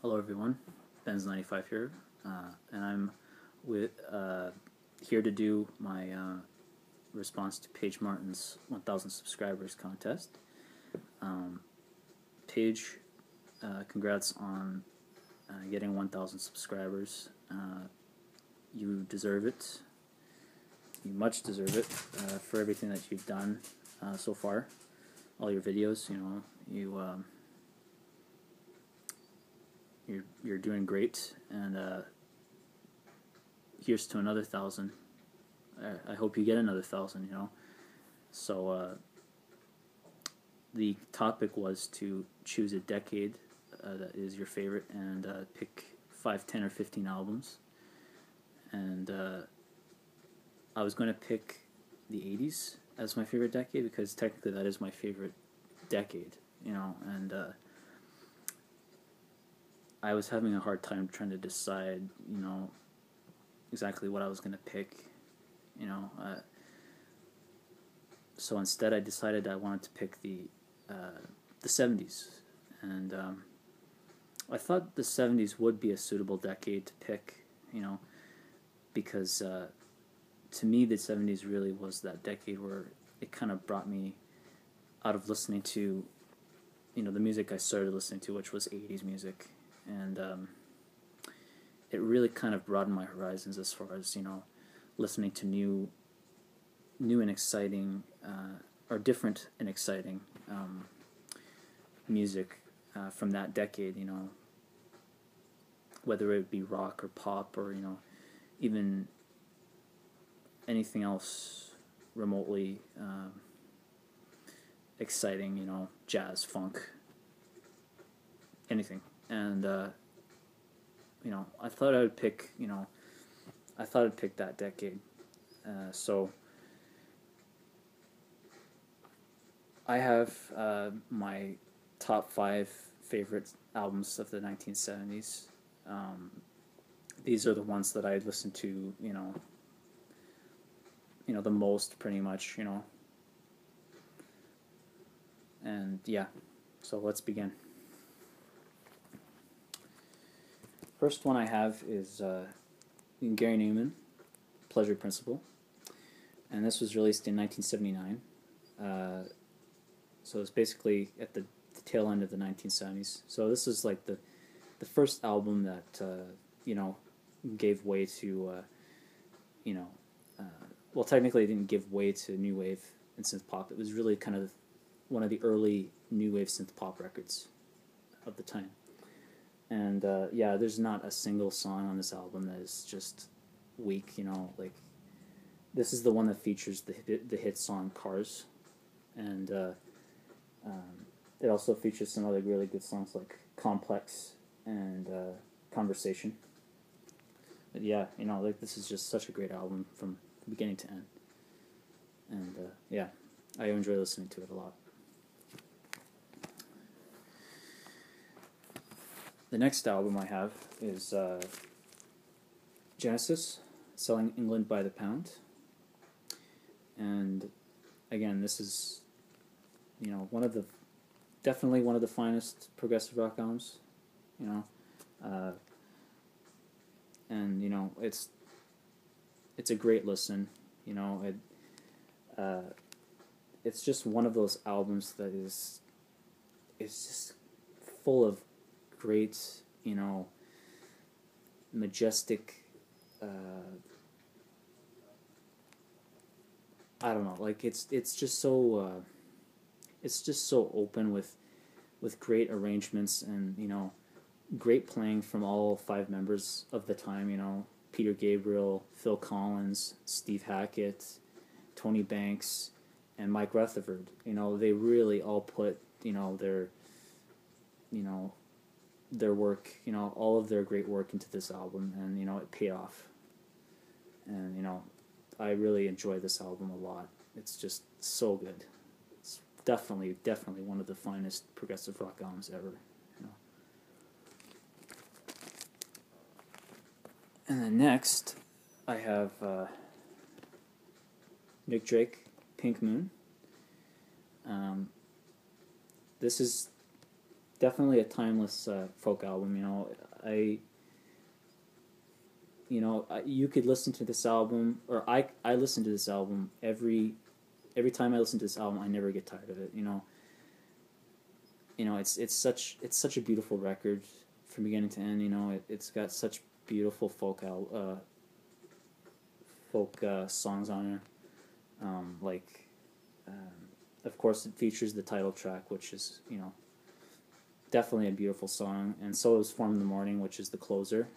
Hello everyone, Benz95 here, and I'm here to do my response to Paige Martin's 1,000 subscribers contest. Paige, congrats on getting 1,000 subscribers. You deserve it. You much deserve it for everything that you've done so far. All your videos, you're doing great, and here's to another 1,000. I hope you get another 1,000. So the topic was to choose a decade that is your favorite and pick 5, 10, or 15 albums. And I was going to pick the 80s as my favorite decade because technically that is my favorite decade, and I was having a hard time trying to decide, exactly what I was going to pick, so instead I decided I wanted to pick the 70s, and I thought the 70s would be a suitable decade to pick, because to me the 70s really was that decade where it kind of brought me out of listening to, the music I started listening to, which was 80s music. And it really kind of broadened my horizons as far as, listening to new and exciting, or different and exciting music from that decade, whether it be rock or pop or, even anything else remotely exciting, jazz, funk, anything. And I thought I would pick, I'd pick that decade. So I have my top 5 favorite albums of the 1970s. These are the ones that I listened to, the most, pretty much, And yeah, so let's begin. First one I have is Gary Numan, Pleasure Principle, and this was released in 1979. So it's basically at the tail end of the 1970s. So this is like the first album that gave way to well, technically it didn't give way to new wave and synth pop. It was really kind of one of the early new wave synth pop records of the time. And yeah, there's not a single song on this album that is just weak, like this is the one that features the hit song Cars, and it also features some other really good songs like Complex and Conversation. But yeah, like this is just such a great album from beginning to end, and yeah, I enjoy listening to it a lot. The next album I have is Genesis, Selling England by the Pound. And again, this is, definitely one of the finest progressive rock albums, and it's a great listen, it's just one of those albums that is just full of great, majestic, I don't know, like it's just so open with great arrangements and great playing from all 5 members of the time, Peter Gabriel, Phil Collins, Steve Hackett, Tony Banks, and Mike Rutherford. They really all put their work, all of their great work into this album, and it paid off. And I really enjoy this album a lot. It's just so good. It's definitely one of the finest progressive rock albums ever. And then next, I have Nick Drake, Pink Moon. This is definitely a timeless folk album. You could listen to this album, or I listen to this album every time I listen to this album. I never get tired of it. It's such a beautiful record from beginning to end. It's got such beautiful folk songs on there. Of course, it features the title track, which is definitely a beautiful song, and so is "Form in the Morning," which is the closer.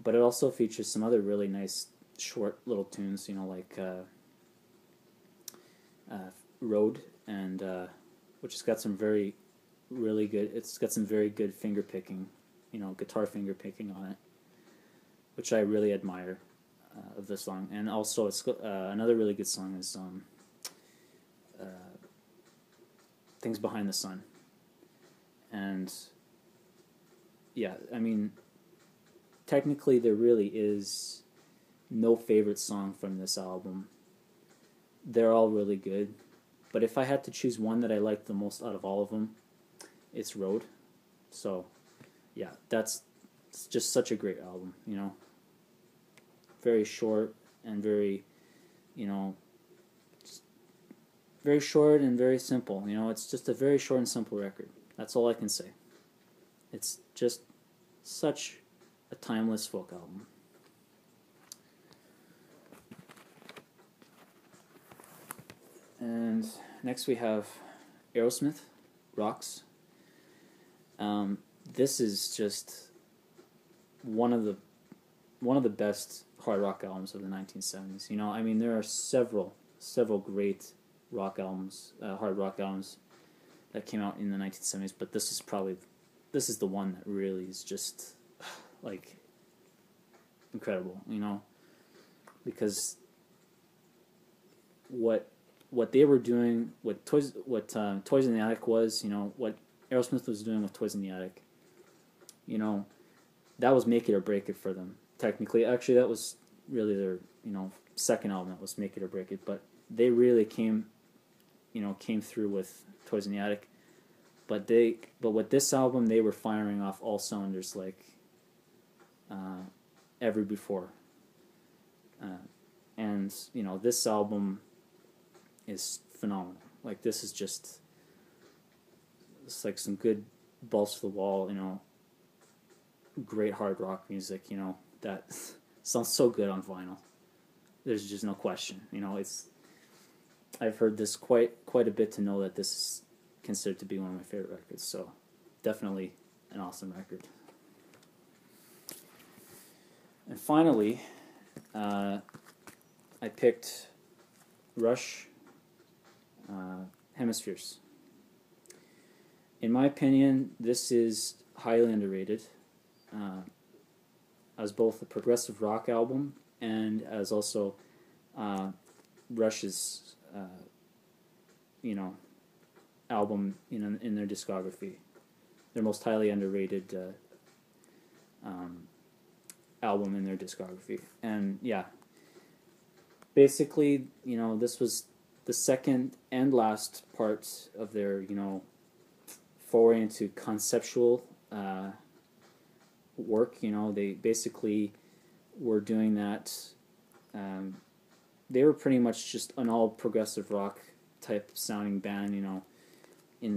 But it also features some other really nice short little tunes, like "Road," and which has got some really good. It's got some very good finger picking, guitar finger picking on it, which I really admire of this song. And also, it's another really good song is "Things Behind the Sun." And yeah, I mean, technically there really is no favorite song from this album. They're all really good, but if I had to choose one that I like the most out of all of them, it's "Road." So yeah, it's just such a great album. Very short and very short and very simple. It's just a very short and simple record. That's all I can say. It's just such a timeless folk album. And next we have Aerosmith, "Rocks." This is just one of the best hard rock albums of the 1970s. I mean, there are several great rock albums, hard rock albums that came out in the 1970s, but this is the one that really is just like incredible, because what they were doing, what Toys in the Attic was, what Aerosmith was doing with Toys in the Attic, that was make it or break it for them. Technically, actually, that was really their second album that was make it or break it, but they really came through with Toys in the Attic. But with this album, they were firing off all cylinders like ever before. And this album is phenomenal. Like, this is just, it's like some good balls to the wall, great hard rock music, that sounds so good on vinyl. There's just no question. I've heard this quite a bit to know that this is considered to be one of my favorite records. So definitely an awesome record. And finally, I picked Rush, Hemispheres. In my opinion, this is highly underrated as both a progressive rock album and as also Rush's album in their discography, their most highly underrated album in their discography. And yeah, basically, this was the second and last part of their foray into conceptual work. They basically were doing that. They were pretty much just an all progressive rock type sounding band, in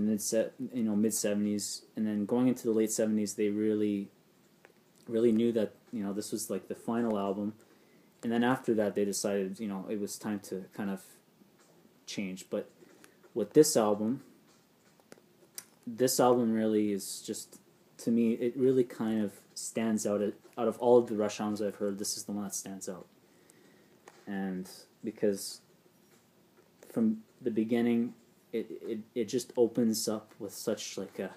the mid 70s, and then going into the late 70s, they really knew that this was like the final album, and then after that they decided it was time to kind of change. But with this album really is just, to me, it really kind of stands out of all of the Rush albums I've heard. This is the one that stands out, and because from the beginning, it just opens up with such like an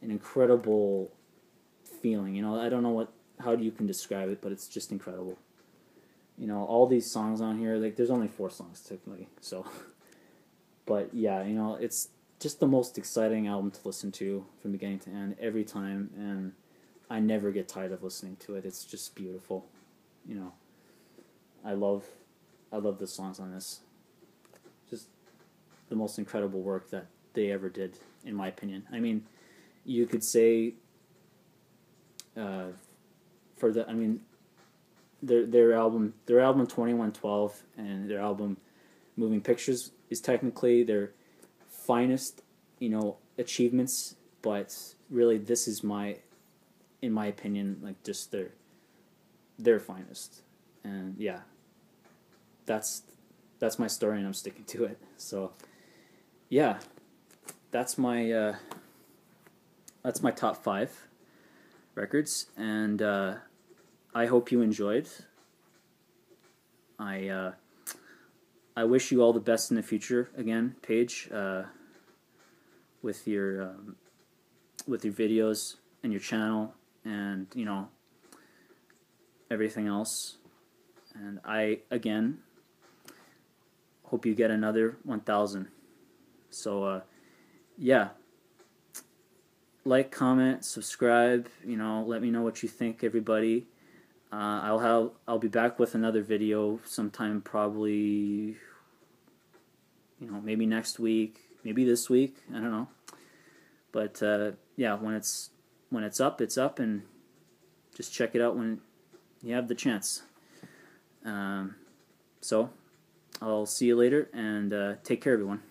incredible feeling. I don't know how you can describe it, but it's just incredible. All these songs on here, like, there's only 4 songs technically, so, but yeah, it's just the most exciting album to listen to from beginning to end every time, and I never get tired of listening to it. It's just beautiful. I love the songs on this. Just the most incredible work that they ever did, in my opinion. I mean, you could say for the, I mean, their album 2112 and their album Moving Pictures is technically their finest, achievements, but really this is in my opinion, like just their finest. And yeah, that's my story, and I'm sticking to it. So yeah, that's my top 5 records, and I hope you enjoyed. I wish you all the best in the future. Again, Paige, with your videos and your channel, and everything else. And I again hope you get another 1,000. So yeah, like, comment, subscribe. Let me know what you think, everybody. I'll be back with another video sometime, probably, maybe next week, maybe this week. I don't know. But yeah, when it's up, it's up, and just check it out when you have the chance. So I'll see you later, and take care, everyone.